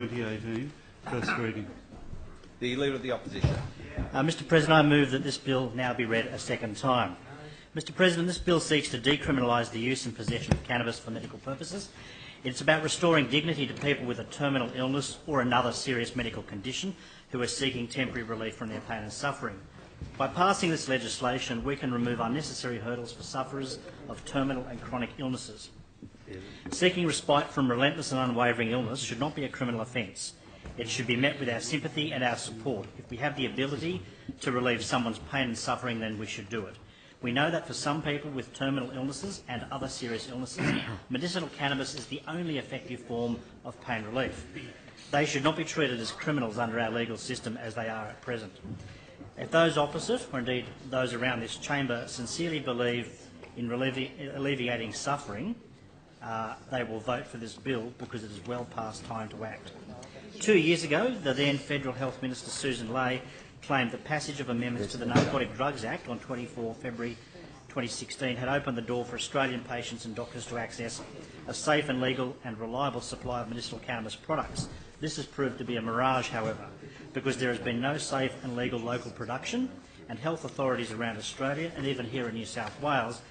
2018, first reading. The Leader of the Opposition. Mr President, I move that this bill now be read a second time. Mr President, this bill seeks to decriminalise the use and possession of cannabis for medical purposes. It's about restoring dignity to people with a terminal illness or another serious medical condition who are seeking temporary relief from their pain and suffering. By passing this legislation, we can remove unnecessary hurdles for sufferers of terminal and chronic illnesses. Seeking respite from relentless and unwavering illness should not be a criminal offence. It should be met with our sympathy and our support. If we have the ability to relieve someone's pain and suffering, then we should do it. We know that for some people with terminal illnesses and other serious illnesses, medicinal cannabis is the only effective form of pain relief. They should not be treated as criminals under our legal system as they are at present. If those opposite, or indeed those around this chamber, sincerely believe in alleviating suffering, they will vote for this bill because it is well past time to act. 2 years ago, the then Federal Health Minister Susan Ley claimed the passage of amendments to the Narcotic Drugs Act on 24 February 2016 had opened the door for Australian patients and doctors to access a safe and legal and reliable supply of medicinal cannabis products. This has proved to be a mirage, however, because there has been no safe and legal local production, and health authorities around Australia and even here in New South Wales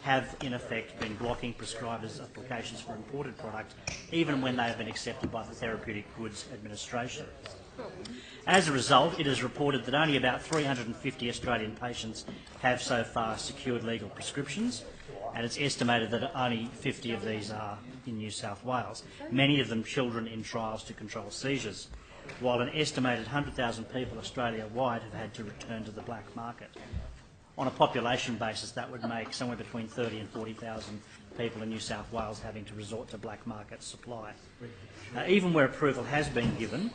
have in effect been blocking prescribers' applications for imported products, even when they have been accepted by the Therapeutic Goods Administration. As a result, it is reported that only about 350 Australian patients have so far secured legal prescriptions, and it's estimated that only 50 of these are in New South Wales, many of them children in trials to control seizures, while an estimated 100,000 people Australia-wide have had to return to the black market. On a population basis, that would make somewhere between 30 and 40,000 people in New South Wales having to resort to black market supply. Even where approval has been given,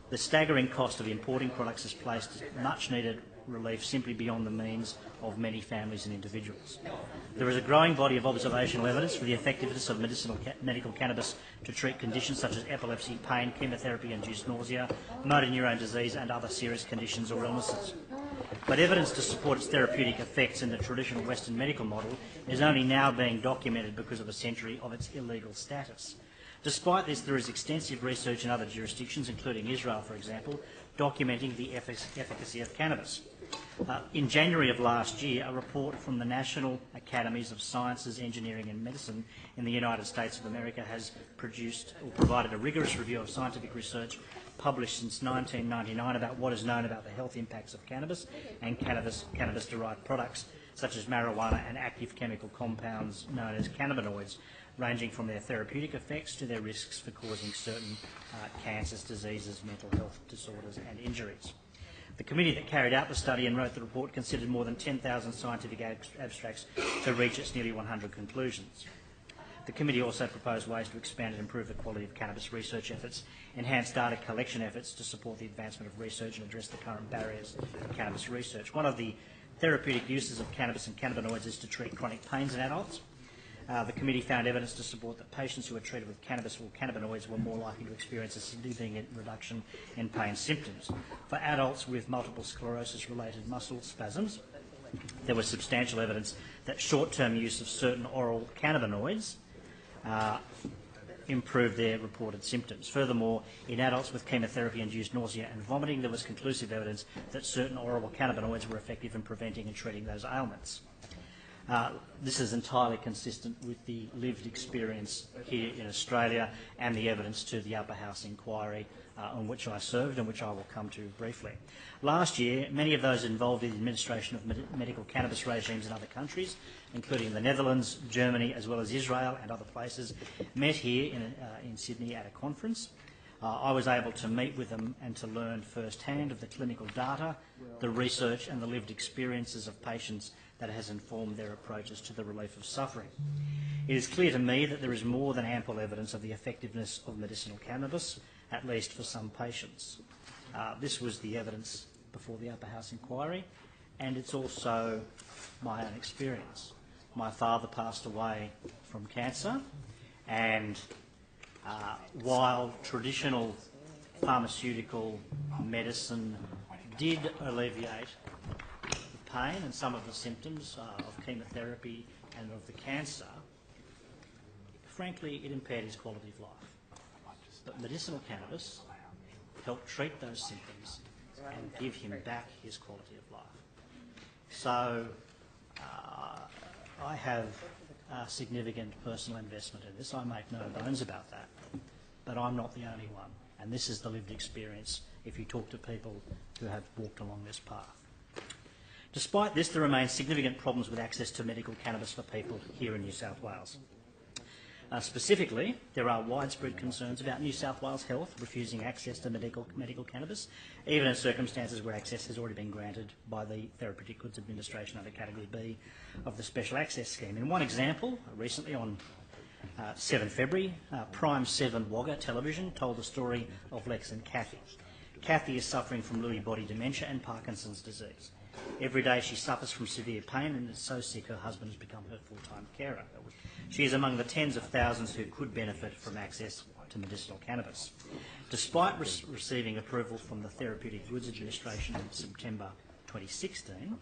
the staggering cost of importing products has placed much-needed relief simply beyond the means of many families and individuals. There is a growing body of observational evidence for the effectiveness of medical cannabis to treat conditions such as epilepsy, pain, chemotherapy-induced nausea, motor neurone disease and other serious conditions or illnesses. But evidence to support its therapeutic effects in the traditional Western medical model is only now being documented because of a century of its illegal status. Despite this, there is extensive research in other jurisdictions, including Israel, for example, documenting the efficacy of cannabis. In January of last year, a report from the National Academies of Sciences, Engineering and Medicine in the United States of America has provided a rigorous review of scientific research published since 1999 about what is known about the health impacts of cannabis and cannabis-derived products such as marijuana and active chemical compounds known as cannabinoids, ranging from their therapeutic effects to their risks for causing certain cancers, diseases, mental health disorders and injuries. The committee that carried out the study and wrote the report considered more than 10,000 scientific abstracts to reach its nearly 100 conclusions. The committee also proposed ways to expand and improve the quality of cannabis research efforts, enhance data collection efforts to support the advancement of research and address the current barriers to cannabis research. One of the therapeutic uses of cannabis and cannabinoids is to treat chronic pains in adults. The committee found evidence to support that patients who were treated with cannabis or cannabinoids were more likely to experience a significant reduction in pain symptoms. For adults with multiple sclerosis-related muscle spasms, there was substantial evidence that short-term use of certain oral cannabinoids improved their reported symptoms. Furthermore, in adults with chemotherapy-induced nausea and vomiting, there was conclusive evidence that certain oral cannabinoids were effective in preventing and treating those ailments. This is entirely consistent with the lived experience here in Australia and the evidence to the Upper House inquiry on which I served and which I will come to briefly. Last year, many of those involved in the administration of medical cannabis regimes in other countries, including the Netherlands, Germany, as well as Israel and other places, met here in Sydney at a conference. I was able to meet with them and to learn firsthand of the clinical data, the research and the lived experiences of patients that has informed their approaches to the relief of suffering. It is clear to me that there is more than ample evidence of the effectiveness of medicinal cannabis, at least for some patients. This was the evidence before the Upper House inquiry, and it's also my own experience. My father passed away from cancer, and while traditional pharmaceutical medicine did alleviate the pain and some of the symptoms of chemotherapy and of the cancer, frankly, it impaired his quality of life. but medicinal cannabis helped treat those symptoms and give him back his quality of life. So I have a significant personal investment in this. I make no bones about that. But I'm not the only one. And this is the lived experience if you talk to people who have walked along this path. Despite this, there remain significant problems with access to medical cannabis for people here in New South Wales. Specifically, there are widespread concerns about New South Wales Health refusing access to medical cannabis, even in circumstances where access has already been granted by the Therapeutic Goods Administration under Category B of the Special Access Scheme. In one example, recently on 7 February, Prime 7 Wagga television told the story of Lex and Kathy. Kathy is suffering from Lewy body dementia and Parkinson's disease. Every day she suffers from severe pain and is so sick her husband has become her full-time carer. She is among the tens of thousands who could benefit from access to medicinal cannabis. Despite receiving approval from the Therapeutic Goods Administration in September 2016,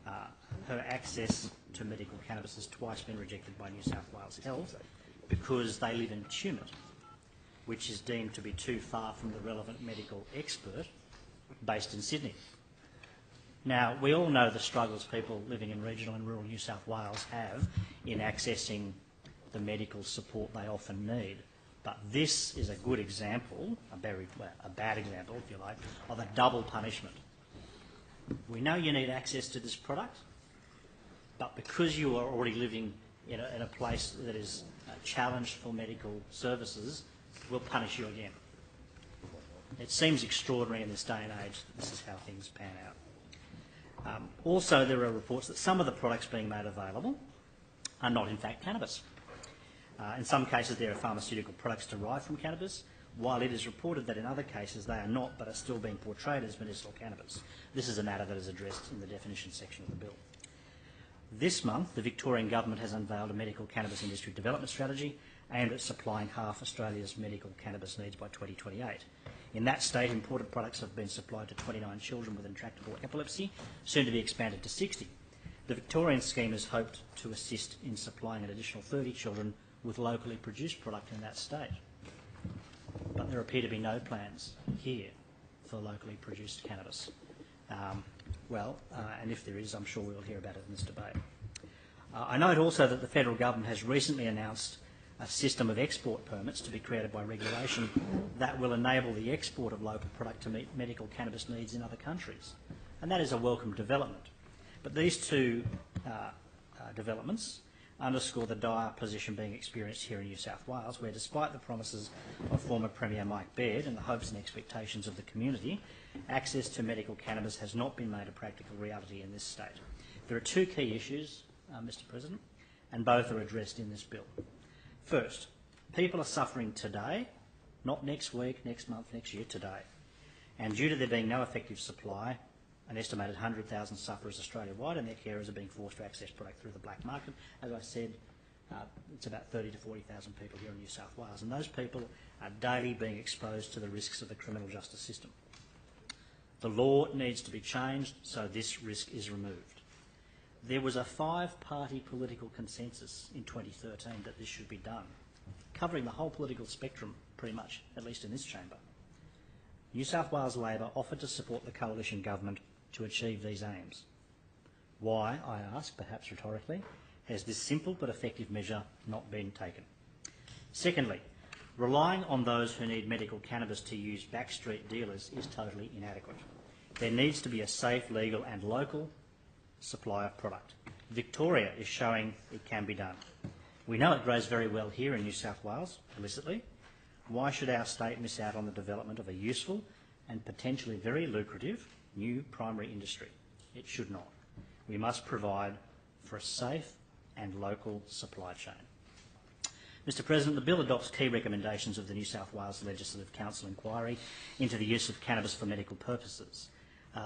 her access to medical cannabis has twice been rejected by New South Wales Health because they live in Tumut, which is deemed to be too far from the relevant medical expert based in Sydney. Now, we all know the struggles people living in regional and rural New South Wales have in accessing the medical support they often need. But this is a good example, a bad example, if you like, of a double punishment. We know you need access to this product, but because you are already living in a place that is challenged for medical services, we'll punish you again. It seems extraordinary in this day and age that this is how things pan out. Also, there are reports that some of the products being made available are not in fact cannabis. In some cases there are pharmaceutical products derived from cannabis, while it is reported that in other cases they are not but are still being portrayed as medicinal cannabis. This is a matter that is addressed in the definition section of the bill. This month, the Victorian Government has unveiled a medical cannabis industry development strategy aimed at supplying half Australia's medical cannabis needs by 2028. In that state, imported products have been supplied to 29 children with intractable epilepsy, soon to be expanded to 60. The Victorian scheme is hoped to assist in supplying an additional 30 children with locally produced product in that state. But there appear to be no plans here for locally produced cannabis. And if there is, I'm sure we'll hear about it in this debate. I note also that the federal government has recently announced a system of export permits to be created by regulation that will enable the export of local product to meet medical cannabis needs in other countries. And that is a welcome development. But these two developments underscore the dire position being experienced here in New South Wales, where despite the promises of former Premier Mike Baird and the hopes and expectations of the community, access to medical cannabis has not been made a practical reality in this state. There are two key issues, Mr President, and both are addressed in this bill. First, people are suffering today, not next week, next month, next year, today. And due to there being no effective supply, an estimated 100,000 sufferers Australia-wide and their carers are being forced to access product through the black market. As I said, it's about 30 to 40,000 people here in New South Wales, and those people are daily being exposed to the risks of the criminal justice system. The law needs to be changed so this risk is removed. There was a 5-party political consensus in 2013 that this should be done, covering the whole political spectrum pretty much, at least in this chamber. New South Wales Labor offered to support the coalition government to achieve these aims. Why, I ask, perhaps rhetorically, has this simple but effective measure not been taken? Secondly, relying on those who need medical cannabis to use backstreet dealers is totally inadequate. There needs to be a safe, legal and local supply of product. Victoria is showing it can be done. We know it grows very well here in New South Wales, illicitly. Why should our state miss out on the development of a useful and potentially very lucrative new primary industry? It should not. We must provide for a safe and local supply chain. Mr President, the bill adopts key recommendations of the New South Wales Legislative Council inquiry into the use of cannabis for medical purposes.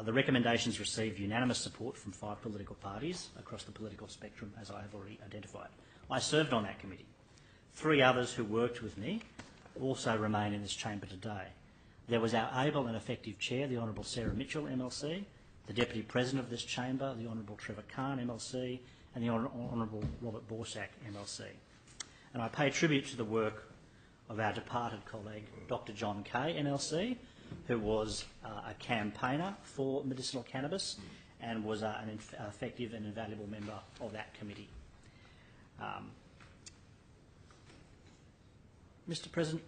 The recommendations received unanimous support from 5 political parties across the political spectrum, as I have already identified. I served on that committee. 3 others who worked with me also remain in this chamber today. There was our able and effective chair, the Honourable Sarah Mitchell, MLC, the Deputy President of this chamber, the Honourable Trevor Khan, MLC, and the Honourable Robert Borsak, MLC. And I pay tribute to the work of our departed colleague, Dr. John Kay, NLC, who was a campaigner for medicinal cannabis and was an effective and invaluable member of that committee. Mr. President,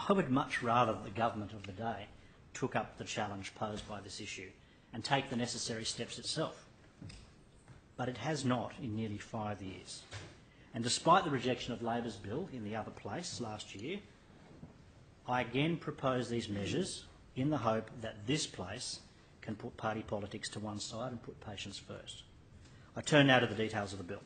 I would much rather that the government of the day took up the challenge posed by this issue and take the necessary steps itself. But it has not in nearly 5 years. And despite the rejection of Labor's bill in the other place last year, I again propose these measures in the hope that this place can put party politics to one side and put patients first. I turn now to the details of the bill.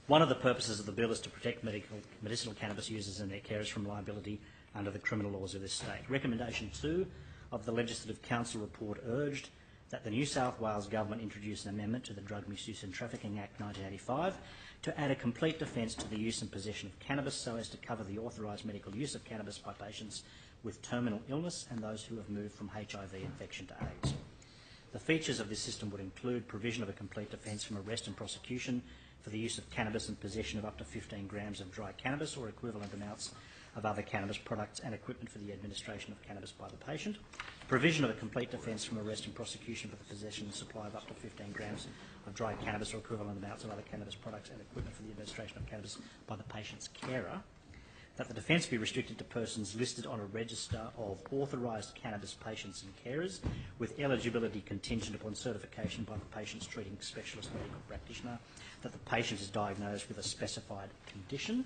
One of the purposes of the bill is to protect medicinal cannabis users and their carers from liability under the criminal laws of this state. Recommendation 2 of the Legislative Council report urged that the New South Wales Government introduce an amendment to the Drug Misuse and Trafficking Act 1985 to add a complete defence to the use and possession of cannabis so as to cover the authorised medical use of cannabis by patients with terminal illness and those who have moved from HIV infection to AIDS. The features of this system would include provision of a complete defence from arrest and prosecution for the use of cannabis and possession of up to 15 grams of dry cannabis or equivalent amounts of other cannabis products and equipment for the administration of cannabis by the patient, provision of a complete defence from arrest and prosecution for the possession and supply of up to 15 grams of dry cannabis or equivalent amounts of other cannabis products and equipment for the administration of cannabis by the patient's carer, that the defence be restricted to persons listed on a register of authorised cannabis patients and carers with eligibility contingent upon certification by the patient's treating specialist medical practitioner that the patient is diagnosed with a specified condition.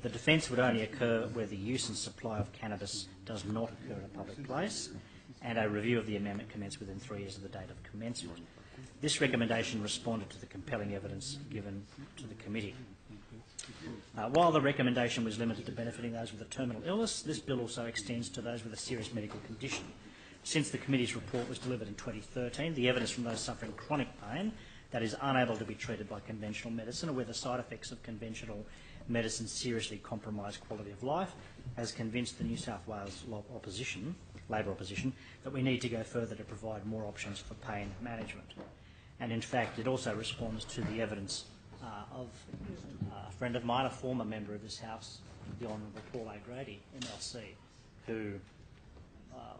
The defence would only occur where the use and supply of cannabis does not occur in a public place, and a review of the amendment commenced within 3 years of the date of commencement. This recommendation responded to the compelling evidence given to the committee. While the recommendation was limited to benefiting those with a terminal illness, this bill also extends to those with a serious medical condition. Since the committee's report was delivered in 2013, the evidence from those suffering chronic pain that is unable to be treated by conventional medicine or where the side effects of conventional medicine seriously compromise quality of life has convinced the New South Wales Labor opposition that we need to go further to provide more options for pain management. And in fact, it also responds to the evidence of a friend of mine, a former member of this House, the Honourable Paul O'Grady, MLC, who,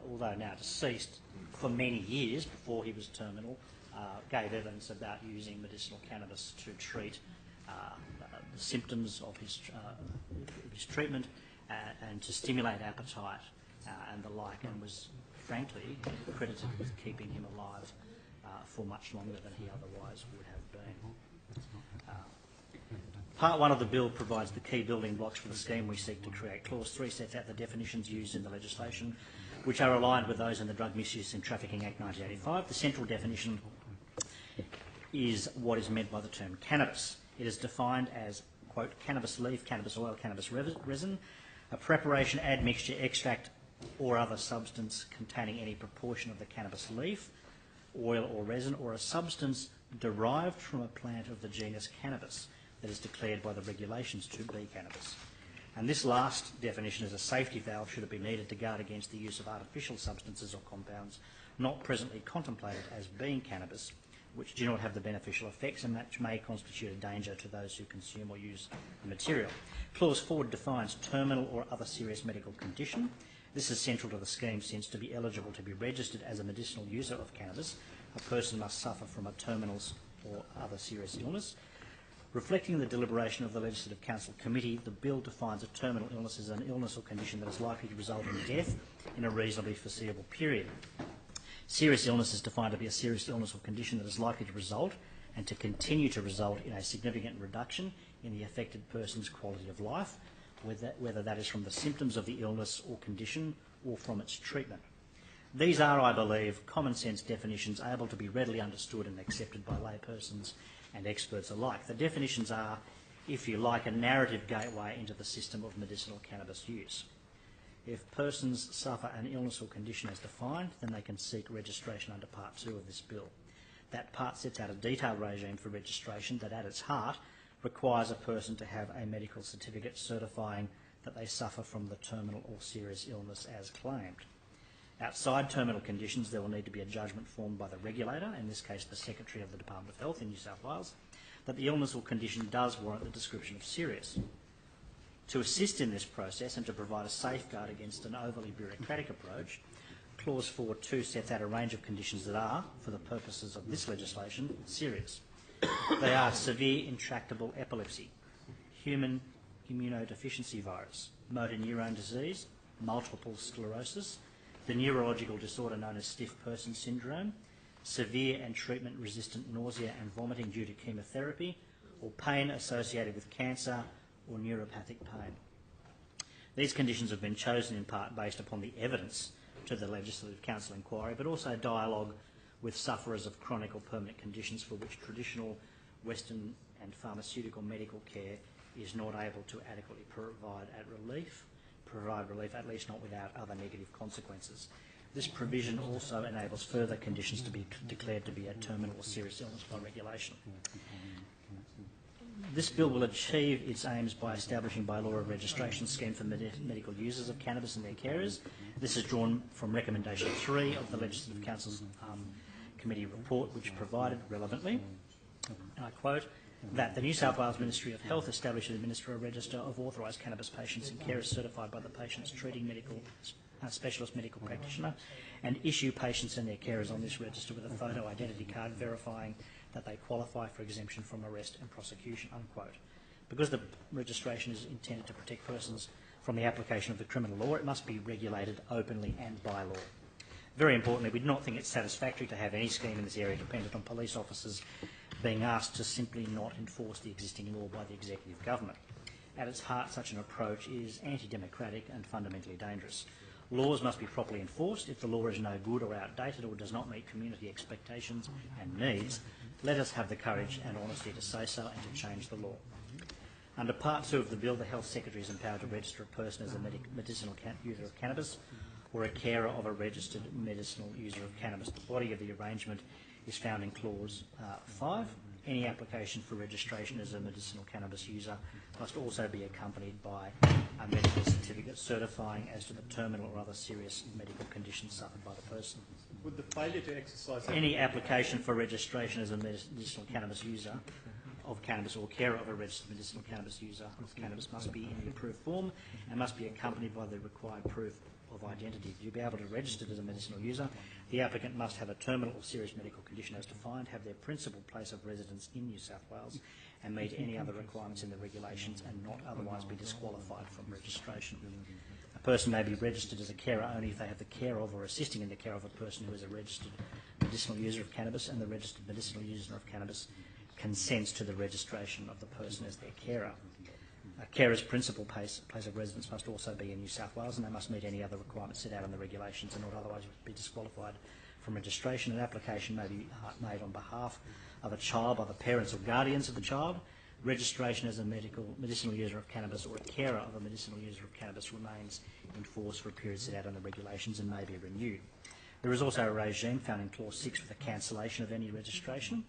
although now deceased, for many years before he was terminal, gave evidence about using medicinal cannabis to treat the symptoms of his treatment and to stimulate appetite and the like, and was frankly credited with keeping him alive for much longer than he otherwise would have been. Part 1 of the bill provides the key building blocks for the scheme we seek to create. Clause 3 sets out the definitions used in the legislation, which are aligned with those in the Drug Misuse and Trafficking Act 1985. The central definition is what is meant by the term cannabis. It is defined as, quote, cannabis leaf, cannabis oil, cannabis resin, a preparation, admixture, extract or other substance containing any proportion of the cannabis leaf, oil or resin, or a substance derived from a plant of the genus cannabis that is declared by the regulations to be cannabis. And this last definition is a safety valve should it be needed to guard against the use of artificial substances or compounds not presently contemplated as being cannabis, which do not have the beneficial effects and which may constitute a danger to those who consume or use the material. Clause 4 defines terminal or other serious medical condition. This is central to the scheme since to be eligible to be registered as a medicinal user of cannabis, a person must suffer from a terminal or other serious illness. Reflecting the deliberation of the Legislative Council Committee, the bill defines a terminal illness as an illness or condition that is likely to result in death in a reasonably foreseeable period. Serious illness is defined to be a serious illness or condition that is likely to result and to continue to result in a significant reduction in the affected person's quality of life, whether that is from the symptoms of the illness or condition or from its treatment. These are, I believe, common sense definitions able to be readily understood and accepted by laypersons and experts alike. The definitions are, if you like, a narrative gateway into the system of medicinal cannabis use. If persons suffer an illness or condition as defined, then they can seek registration under Part 2 of this bill. That part sets out a detailed regime for registration that at its heart requires a person to have a medical certificate certifying that they suffer from the terminal or serious illness as claimed. Outside terminal conditions, there will need to be a judgment formed by the regulator, in this case the Secretary of the Department of Health in New South Wales, that the illness or condition does warrant the description of serious. To assist in this process and to provide a safeguard against an overly bureaucratic approach, Clause 4.2 sets out a range of conditions that are, for the purposes of this legislation, serious. They are severe intractable epilepsy, human immunodeficiency virus, motor neurone disease, multiple sclerosis, the neurological disorder known as stiff person syndrome, severe and treatment-resistant nausea and vomiting due to chemotherapy, or pain associated with cancer or neuropathic pain. These conditions have been chosen in part based upon the evidence to the Legislative Council inquiry, but also dialogue with sufferers of chronic or permanent conditions for which traditional Western and pharmaceutical medical care is not able to adequately provide relief, at least not without other negative consequences. This provision also enables further conditions to be declared to be a terminal or serious illness by regulation. This bill will achieve its aims by establishing by law a registration scheme for medical users of cannabis and their carers. This is drawn from recommendation 3 of the Legislative Council's committee report, which provided relevantly, and I quote, that the New South Wales Ministry of Health establish and administer a register of authorised cannabis patients and carers certified by the patient's treating specialist medical practitioner, and issue patients and their carers on this register with a photo identity card verifying that they qualify for exemption from arrest and prosecution, unquote. Because the registration is intended to protect persons from the application of the criminal law, it must be regulated openly and by law. Very importantly, we do not think it's satisfactory to have any scheme in this area dependent on police officers being asked to simply not enforce the existing law by the executive government. At its heart, such an approach is anti-democratic and fundamentally dangerous. Laws must be properly enforced. If the law is no good or outdated or does not meet community expectations and needs, let us have the courage and honesty to say so and to change the law. Under Part 2 of the bill, the Health Secretary is empowered to register a person as a medicinal user of cannabis or a carer of a registered medicinal user of cannabis. The body of the arrangement is found in Clause 5. Any application for registration as a medicinal cannabis user must also be accompanied by a medical certificate certifying as to the terminal or other serious medical conditions suffered by the person. Would the failure to exercise... Any application for registration as a medicinal cannabis user of cannabis or carer of a registered medicinal cannabis user of cannabis must be in the approved form and must be accompanied by the required proof of identity. To be able to register as a medicinal user, the applicant must have a terminal or serious medical condition as defined, have their principal place of residence in New South Wales, and meet any other requirements in the regulations and not otherwise be disqualified from registration. A person may be registered as a carer only if they have the care of or assisting in the care of a person who is a registered medicinal user of cannabis, and the registered medicinal user of cannabis consents to the registration of the person as their carer. A carer's principal place of residence must also be in New South Wales, and they must meet any other requirements set out in the regulations and not otherwise be disqualified from registration. An application may be made on behalf of a child by the parents or guardians of the child. Registration as a medicinal user of cannabis or a carer of a medicinal user of cannabis remains in force for a period set out in the regulations and may be renewed. There is also a regime found in Clause 6 for the cancellation of any registration.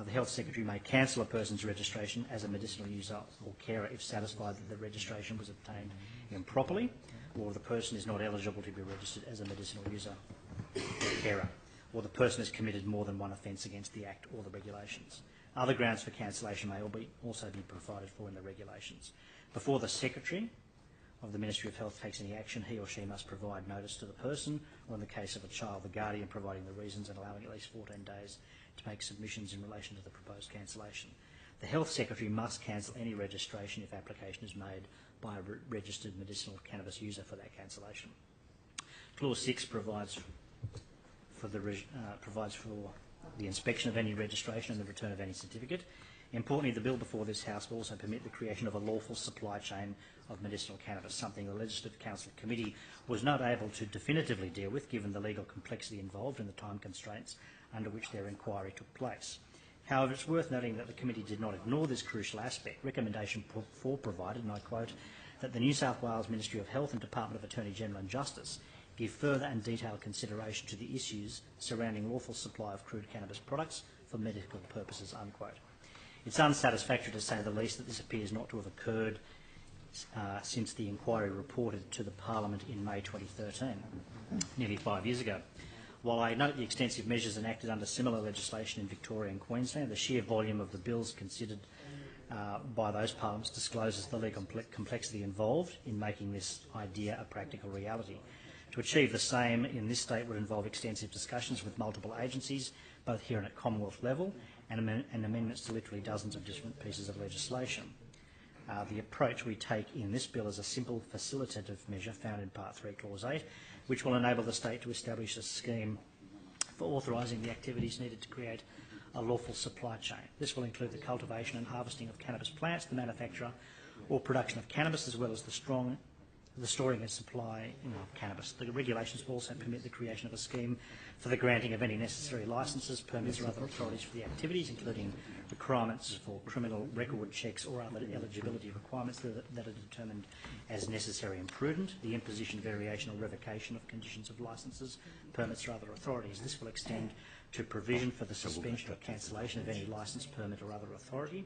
The Health Secretary may cancel a person's registration as a medicinal user or carer if satisfied that the registration was obtained improperly or the person is not eligible to be registered as a medicinal user or carer, or the person has committed more than one offence against the Act or the regulations. Other grounds for cancellation may also be provided for in the regulations. Before the Secretary of the Ministry of Health takes any action, he or she must provide notice to the person, or in the case of a child, the guardian, providing the reasons and allowing at least 14 days to make submissions in relation to the proposed cancellation. The Health Secretary must cancel any registration if application is made by a registered medicinal cannabis user for that cancellation. Clause 6 provides for the inspection of any registration and the return of any certificate. Importantly, the bill before this House will also permit the creation of a lawful supply chain of medicinal cannabis, something the Legislative Council Committee was not able to definitively deal with given the legal complexity involved and the time constraints under which their inquiry took place. However, it's worth noting that the committee did not ignore this crucial aspect. Recommendation 4 provided, and I quote, that the New South Wales Ministry of Health and Department of Attorney-General and Justice give further and detailed consideration to the issues surrounding lawful supply of crude cannabis products for medical purposes, unquote. It's unsatisfactory to say the least that this appears not to have occurred since the inquiry reported to the Parliament in May 2013, nearly 5 years ago. While I note the extensive measures enacted under similar legislation in Victoria and Queensland, the sheer volume of the bills considered by those parliaments discloses the legal complexity involved in making this idea a practical reality. To achieve the same in this state would involve extensive discussions with multiple agencies, both here and at Commonwealth level, and amendments to literally dozens of different pieces of legislation. The approach we take in this bill is a simple facilitative measure found in Part 3, Clause 8, which will enable the state to establish a scheme for authorising the activities needed to create a lawful supply chain. This will include the cultivation and harvesting of cannabis plants, the manufacture or production of cannabis, as well as the storing and supply of cannabis. The regulations will also permit the creation of a scheme for the granting of any necessary licences, permits or other authorities for the activities, including requirements for criminal record checks or other eligibility requirements that are determined as necessary and prudent, the imposition, variation or revocation of conditions of licences, permits or other authorities. This will extend to provision for the suspension or cancellation of any licence, permit or other authority.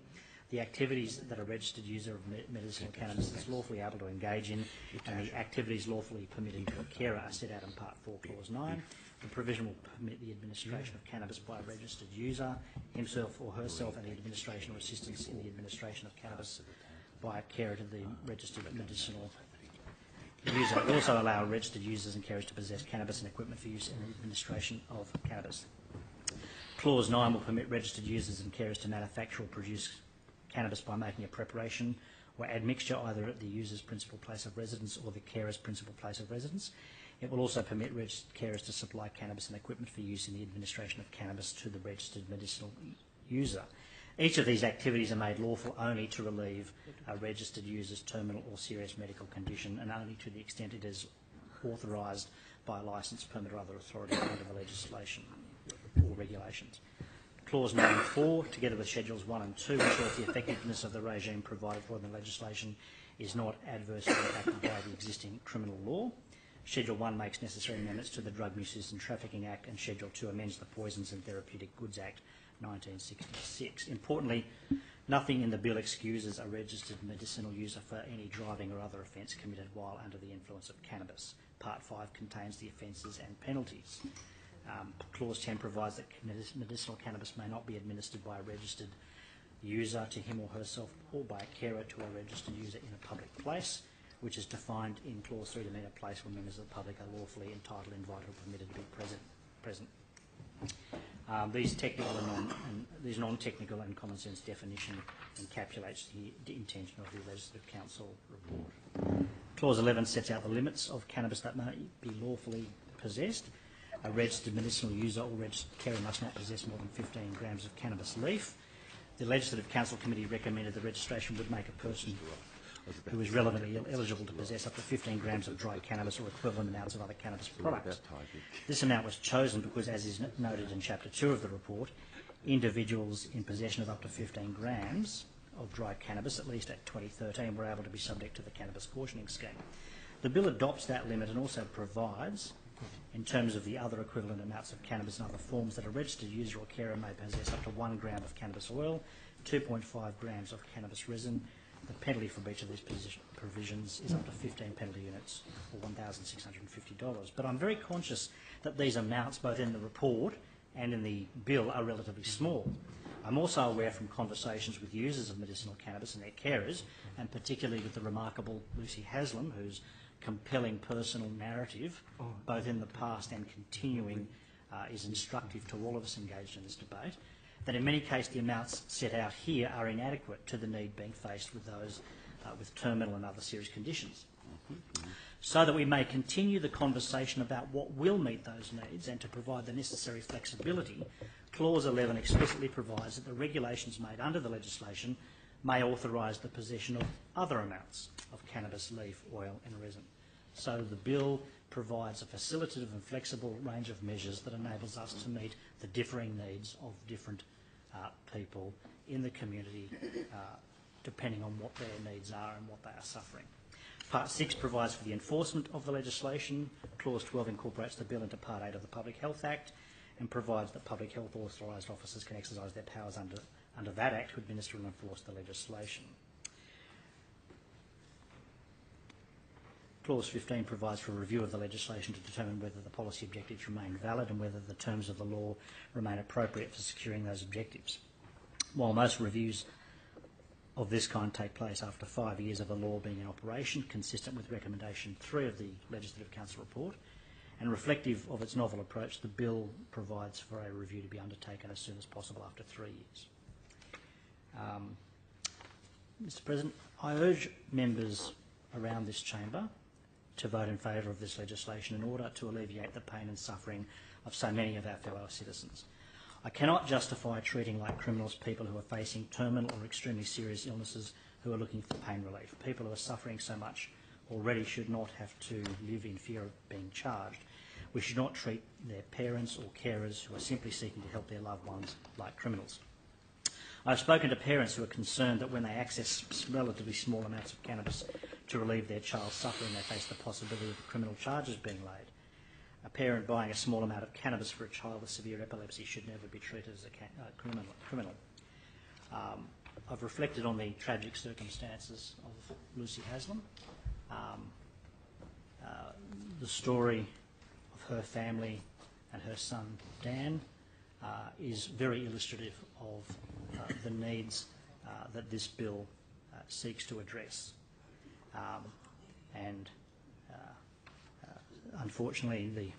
The activities that a registered user of medicinal cannabis is lawfully able to engage in, and the activities lawfully permitted to a carer are set out in Part 4, Clause 9. The provision will permit the administration of cannabis by a registered user, himself or herself, and the administration or assistance in the administration of cannabis by a carer to the registered medicinal user. It will also allow registered users and carers to possess cannabis and equipment for use in the administration of cannabis. Clause 9 will permit registered users and carers to manufacture or produce cannabis by making a preparation or admixture either at the user's principal place of residence or the carer's principal place of residence. It will also permit registered carers to supply cannabis and equipment for use in the administration of cannabis to the registered medicinal user. Each of these activities are made lawful only to relieve a registered user's terminal or serious medical condition, and only to the extent it is authorised by a licence, permit or other authority under the legislation or regulations. Clause 9.4, together with Schedules 1 and 2, ensures the effectiveness of the regime provided for in the legislation is not adversely impacted by the existing criminal law. Schedule 1 makes necessary amendments to the Drug Misuse and Trafficking Act, and Schedule 2 amends the Poisons and Therapeutic Goods Act 1966. Importantly, nothing in the bill excuses a registered medicinal user for any driving or other offence committed while under the influence of cannabis. Part 5 contains the offences and penalties. Clause 10 provides that medicinal cannabis may not be administered by a registered user to him or herself or by a carer to a registered user in a public place, which is defined in Clause 3 to mean a place where members of the public are lawfully entitled, invited or permitted to be present. These non-technical and common sense definition encapsulates the intention of the Legislative Council report. Clause 11 sets out the limits of cannabis that may be lawfully possessed. A registered medicinal user or registered carer must not possess more than 15 grams of cannabis leaf. The Legislative Council Committee recommended the registration would make a person who is relevantly eligible to possess up to 15 grams of dry cannabis or equivalent amounts of other cannabis products. This amount was chosen because, as is noted in Chapter 2 of the report, individuals in possession of up to 15 grams of dry cannabis, at least at 2013, were able to be subject to the cannabis cautioning scheme. The bill adopts that limit and also provides, in terms of the other equivalent amounts of cannabis and other forms, that a registered user or carer may possess up to 1 gram of cannabis oil, 2.5 grams of cannabis resin. The penalty for each of these provisions is up to 15 penalty units or $1,650. But I'm very conscious that these amounts, both in the report and in the bill, are relatively small. I'm also aware from conversations with users of medicinal cannabis and their carers, and particularly with the remarkable Lucy Haslam, whose compelling personal narrative, both in the past and continuing, is instructive to all of us engaged in this debate, that in many cases the amounts set out here are inadequate to the need being faced with those with terminal and other serious conditions. So that we may continue the conversation about what will meet those needs and to provide the necessary flexibility, Clause 11 explicitly provides that the regulations made under the legislation may authorise the possession of other amounts of cannabis leaf, oil and resin. So the bill provides a facilitative and flexible range of measures that enables us to meet the differing needs of different people in the community, depending on what their needs are and what they are suffering. Part 6 provides for the enforcement of the legislation. Clause 12 incorporates the bill into Part 8 of the Public Health Act and provides that public health authorised officers can exercise their powers under that Act to administer and enforce the legislation. Clause 15 provides for a review of the legislation to determine whether the policy objectives remain valid and whether the terms of the law remain appropriate for securing those objectives. While most reviews of this kind take place after 5 years of the law being in operation, consistent with recommendation 3 of the Legislative Council report, and reflective of its novel approach, the bill provides for a review to be undertaken as soon as possible after 3 years. Mr. President, I urge members around this chamber to vote in favour of this legislation in order to alleviate the pain and suffering of so many of our fellow citizens. I cannot justify treating like criminals people who are facing terminal or extremely serious illnesses who are looking for pain relief. People who are suffering so much already should not have to live in fear of being charged. We should not treat their parents or carers who are simply seeking to help their loved ones like criminals. I've spoken to parents who are concerned that when they access relatively small amounts of cannabis to relieve their child's suffering, they face the possibility of criminal charges being laid. A parent buying a small amount of cannabis for a child with severe epilepsy should never be treated as a criminal. I've reflected on the tragic circumstances of Lucy Haslam. The story of her family and her son Dan is very illustrative of the needs that this bill seeks to address. Unfortunately,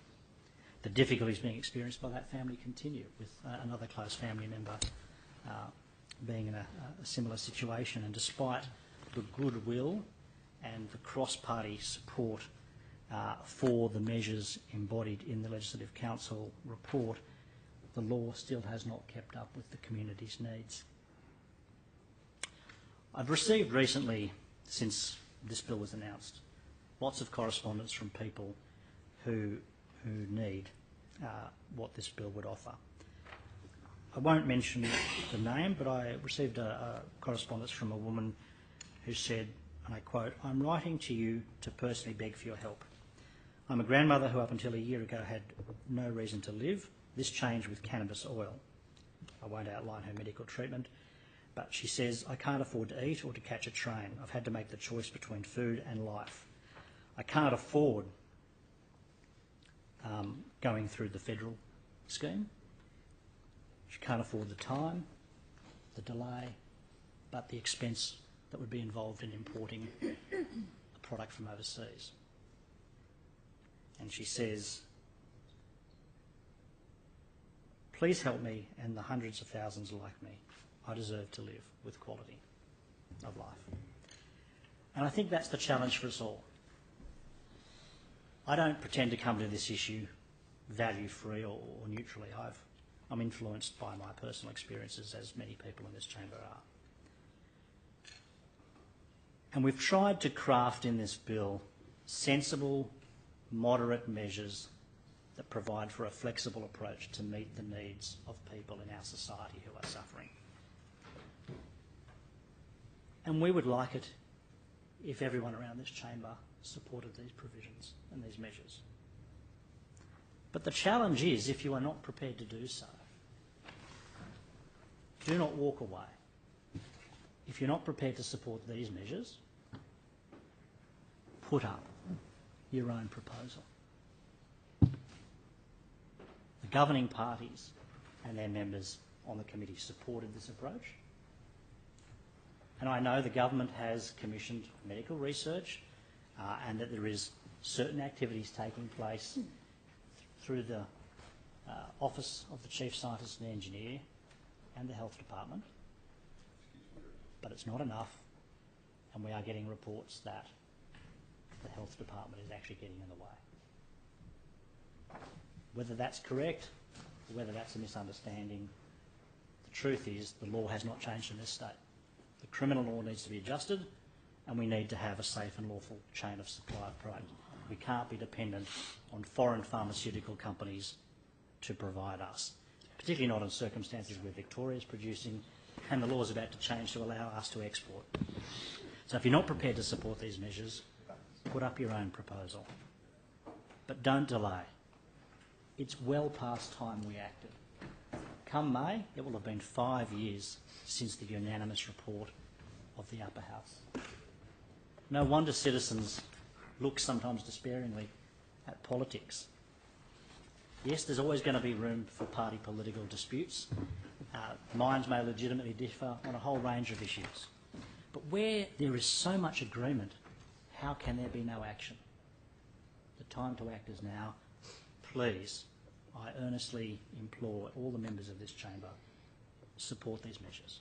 the difficulties being experienced by that family continue, with another close family member being in a similar situation. And despite the goodwill and the cross-party support for the measures embodied in the Legislative Council report, the law still has not kept up with the community's needs. I've received recently, since this bill was announced, lots of correspondence from people who need what this bill would offer. I won't mention the name, but I received a correspondence from a woman who said, and I quote, "I'm writing to you to personally beg for your help. I'm a grandmother who up until a year ago had no reason to live. This changed with cannabis oil." I won't outline her medical treatment, but she says, "I can't afford to eat or to catch a train. I've had to make the choice between food and life. I can't afford going through the federal scheme. She can't afford the time, the delay, but the expense that would be involved in importing a product from overseas." And she says, "Please help me and the hundreds of thousands like me. I deserve to live with quality of life." And I think that's the challenge for us all. I don't pretend to come to this issue value-free or neutrally. I'm influenced by my personal experiences, as many people in this chamber are. And we've tried to craft in this bill sensible, moderate measures that provide for a flexible approach to meet the needs of people in our society who are suffering. And we would like it if everyone around this chamber supported these provisions and these measures. But the challenge is, if you are not prepared to do so, do not walk away. If you're not prepared to support these measures, put up your own proposal. The governing parties and their members on the committee supported this approach. And I know the government has commissioned medical research and that there is certain activities taking place through the Office of the Chief Scientist and Engineer and the Health Department. But it's not enough, and we are getting reports that the Health Department is actually getting in the way. Whether that's correct or whether that's a misunderstanding, the truth is the law has not changed in this state. The criminal law needs to be adjusted, and we need to have a safe and lawful chain of supply of product. We can't be dependent on foreign pharmaceutical companies to provide us, particularly not in circumstances where Victoria is producing and the law is about to change to allow us to export. So if you're not prepared to support these measures, put up your own proposal. But don't delay. It's well past time we acted. Come May, it will have been 5 years since the unanimous report of the Upper House. No wonder citizens look sometimes despairingly at politics. Yes, there's always going to be room for party political disputes. Minds may legitimately differ on a whole range of issues. But where there is so much agreement, how can there be no action? The time to act is now. Please, I earnestly implore all the members of this chamber, support these measures.